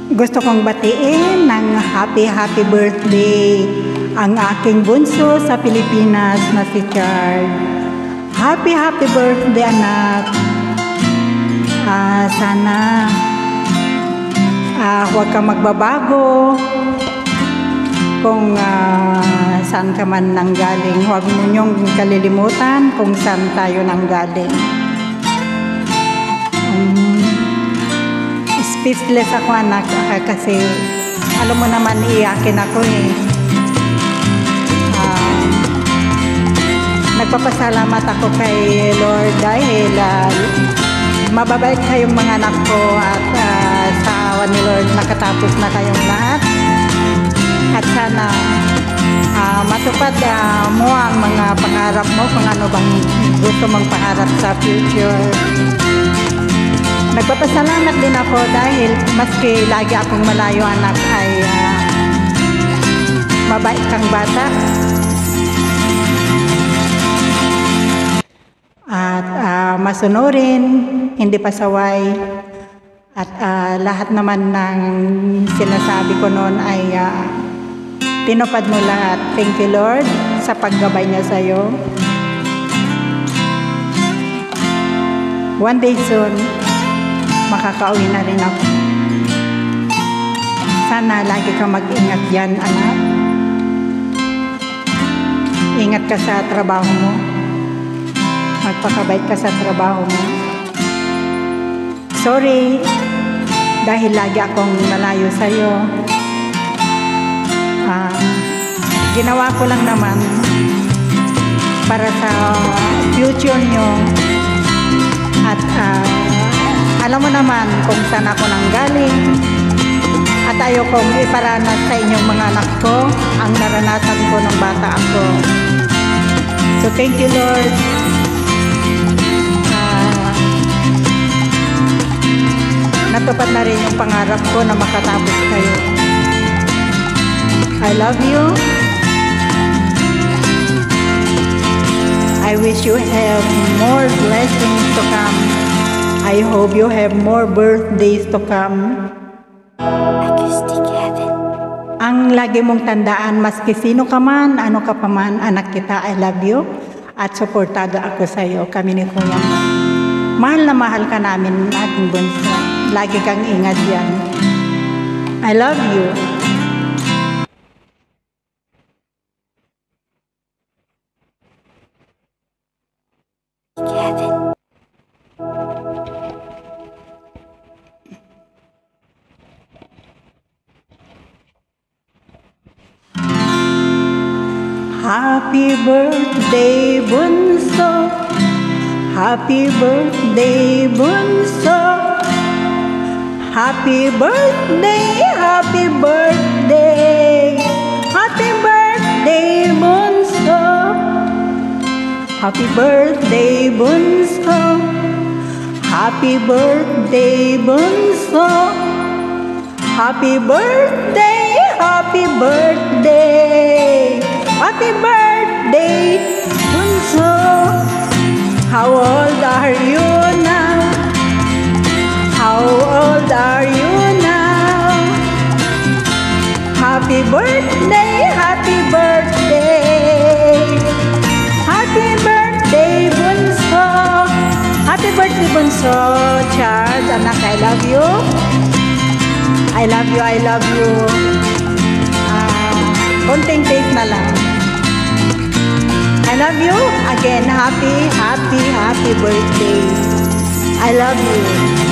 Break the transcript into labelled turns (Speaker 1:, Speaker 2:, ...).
Speaker 1: Gusto kong batiin ng happy birthday ang aking bunso sa Pilipinas na si Chard. Happy birthday anak. Sana huwag kang magbabago. Kung saan ka man nanggaling, huwag mo niyong kalilimutan kung saan tayo nanggaling. Speechless ako anak kasi alam mo naman iyakin ako eh. Nagpapasalamat ako kay Lord dahil mababait kayong mga anak ko at sa awa ni Lord nakatapos na kayong lahat. At sana matupad mo ang mga pangarap mo kung ano bang gusto mong pangarap sa future. Nagpapasalamat din ako dahil maski lagi akong malayo anak ay mabait kang bata. At masunurin, hindi pasaway. At lahat naman ng sinasabi ko noon ay tinupad mo lahat. Thank you Lord sa paggabay niya sa iyo. One day soon, makakauwi na rin ako. Sana lagi kang mag-ingat dyan, anak. Ingat ka sa trabaho mo. Magpakabait ka sa trabaho mo. Sorry, dahil lagi akong malayo sa'yo. Ginawa ko lang naman para sa future nyo. At alam mo naman kung saan ako nanggaling. At ayokong iparanas sa inyong mga anak ko ang naranasan ko nung bata ako. So thank you Lord. Natupad na rin yung pangarap ko na makatapos kayo. I love you. I wish you have more blessings to come. I hope you have more birthdays to come. Ang lagi mong tandaan, maski sino ka man, ano ka pa man, anak kita, I love you. At suportado ako sa iyo, kami ni Kuya mo. Mahal na mahal ka namin, ating bunso. Lagi kang ingat yan. I love you. Happy birthday, bunso. Happy birthday, bunso. Happy birthday, happy birthday. Happy birthday, bunso. Happy birthday, bunso. Happy birthday, bunso. Happy birthday, happy birthday. Happy birthday, bunso. How old are you now? How old are you now? Happy birthday, happy birthday. Happy birthday, bunso. Happy birthday, bunso. Chard, anak, I love you. I love you, I love you. Konting tape na lang. I love you. Again, happy birthday. I love you.